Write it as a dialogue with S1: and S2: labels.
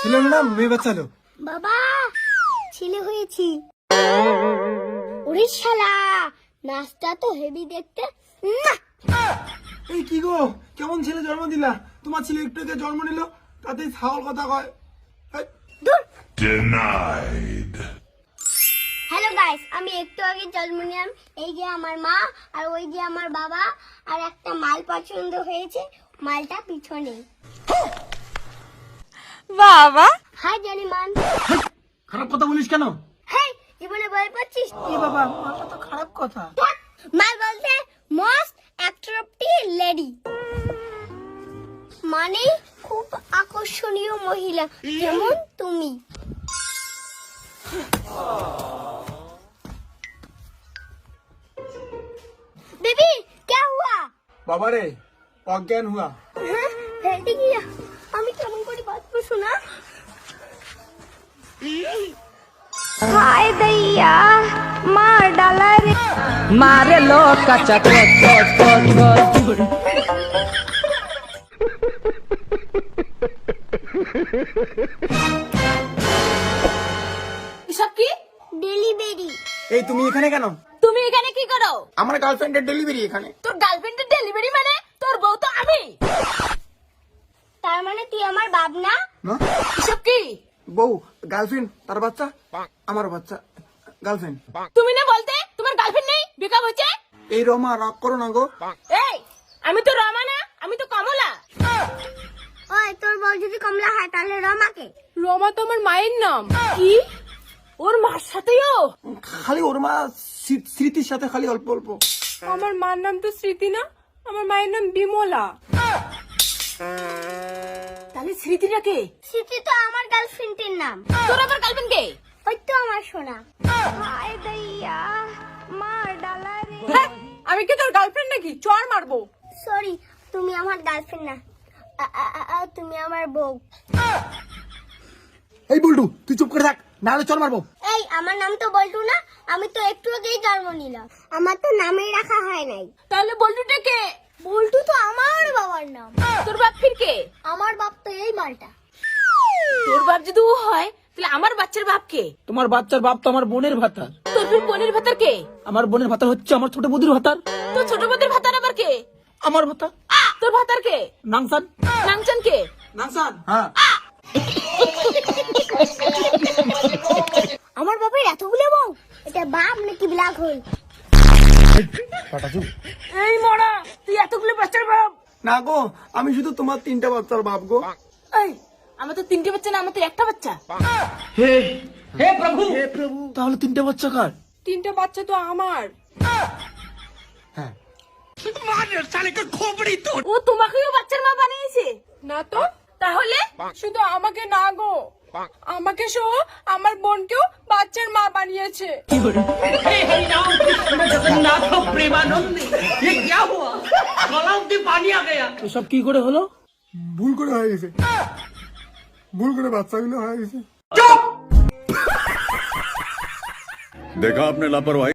S1: ছেলে না মেয়ে বাচ্চালো?
S2: বাবা ছেলে হয়েছি। ওরে শালা নাচটা তো হেভি দেখতে।
S1: এই কি গো, কেমন ছেলে জন্ম দিলা? তোমার ছেলে একটু আগে জন্ম নিল, তাতেই ছাগল কথা কয়।
S3: Denied.
S2: হ্যালো গাইস, আমি একটু আগে জন্ম নিলাম। এই যে আমার মা আর ওই যে আমার বাবা, আর একটা মাল পছন্দ হয়েছে, মালটা পিছনে।
S4: বাবা
S2: হাই জানিমান।
S1: খারাপ কথা বলিস কেন?
S2: হেই জীবনে বই পড়ছিস?
S1: এ বাবা, মাথা তো খারাপ কথা।
S2: মাল বলতে মোস্ট অ্যাট্রাক্টিভ লেডি, মানে খুব আকর্ষণীয় মহিলা, যেমন তুমি। बेबी क्या हुआ?
S1: বাবা রে, অজ্ঞান হুয়া।
S2: হ্যাঁ হেঁটে গিয়া আমি কেমন করে বাঁচবো শোনা?
S4: हाय दैया मार डाला रे मारे लो कच्चा कोच कोच कोच कोच
S5: এসব কি?
S2: ডেলিভারি।
S1: এই তুমি এখানে কেন?
S5: তুমি এখানে কি করো?
S1: আমার গার্লফ্রেন্ডের ডেলিভারি এখানে।
S5: তোর গার্লফ্রেন্ডের ডেলিভারি মানে তোর বউ তো আমি।
S2: তার মানে তুই আমার বাপ না?
S1: না,
S5: এসব কি?
S1: বউ গার্লফ্রেন্ড, তার বাচ্চা, আমার বাচ্চা, গার্লফ্রেন্ড।
S5: তুমি না বলতে তোমার গার্লফ্রেন্ড নেই, ব্রেকআপ হয়েছে?
S1: এই রমা রাগ করো না গো।
S5: এই আমি তো রমা না, আমি তো কমলা।
S2: ওই তোর বউ যদি কমলা হয় তাহলে রমাকে?
S5: রমা তো আমার মায়ের নাম। কি? ওর মার সাথেও?
S1: খালি ওর মা স্মৃতির সাথে খালি অল্প অল্প।
S4: আমার মার নাম তো স্মৃতি না, আমার মায়ের নাম বিমলা।
S5: তাহলে স্মৃতিটা কে?
S2: স্মৃতি তো আমার গার্লফ্রেন্ডের নাম।
S5: তোর আবার গার্লফ্রেন্ড কে?
S2: ওই তো আমার সোনা।
S4: हाय दैया मार डाला रे
S5: হ্যাঁ, আমি কি তোর গার্লফ্রেন্ড নাকি? চড় মারবো।
S2: সরি, তুমি আমার গার্লফ্রেন্ড না, তুমি আমার বউ।
S1: এই বল্টু, তুই চুপ করে থাক, নাহলে চল মারবো।
S2: এই আমার নাম তো বল্টু না, আমি তো একটু আগেই জন্ম নিলাম। আমার তো নামই রাখা হয় নাই।
S5: তাহলে বল্টুটা কে?
S2: বল্টু তো আমার বাবার নাম।
S5: তোর বাপ ফির কে?
S2: আমার বাপ তো এই মালটা।
S5: তোর বাপ যদি ও হয় তাহলে আমার বাচ্চার বাপ কে?
S1: তোমার বাচ্চার বাপ তো আমার বোনের ভাতার।
S5: তোর ফির বোনের ভাতার কে?
S1: আমার বোনের ভাতার হচ্ছে আমার ছোট বৌদির ভাতার।
S5: তোর ছোট বোনের ভাতার আবার কে?
S1: আমার ভাতা
S5: তোর ভাতার কে?
S1: নাংসান।
S5: নাংচান কে?
S1: নাংসান, হ্যাঁ।
S2: আমার বাপের এতগুলো বউ, এটা বাপ নাকি ব্ল্যাক হোল?
S5: এই মরা, তুই এতগুলো বাচ্চার বাপ?
S1: না গো, আমি শুধু তোমার 3টা বাচ্চার বাপ গো।
S5: এই আমার তো 3টে বাচ্চা না, আমার তো একটা বাচ্চা।
S1: হে প্রভু, তাহলে 3টা বাচ্চা কার?
S4: 3টা বাচ্চা তো আমার।
S1: হ্যাঁ।
S5: ও তোমাকেও বাচ্চার মা বানিয়েছে?
S4: না তো,
S5: তাহলে
S4: শুধু আমাকে না গো, আমাকে সহ আমার বোনকেও বাচ্চার মা বানিয়েছে।
S1: এসব কি করে হলো? ভুল করে হয়ে গেছে, ভুল করে বাচ্চাগুলো হয়ে গেছে।
S3: देखा आपने लापरवाही।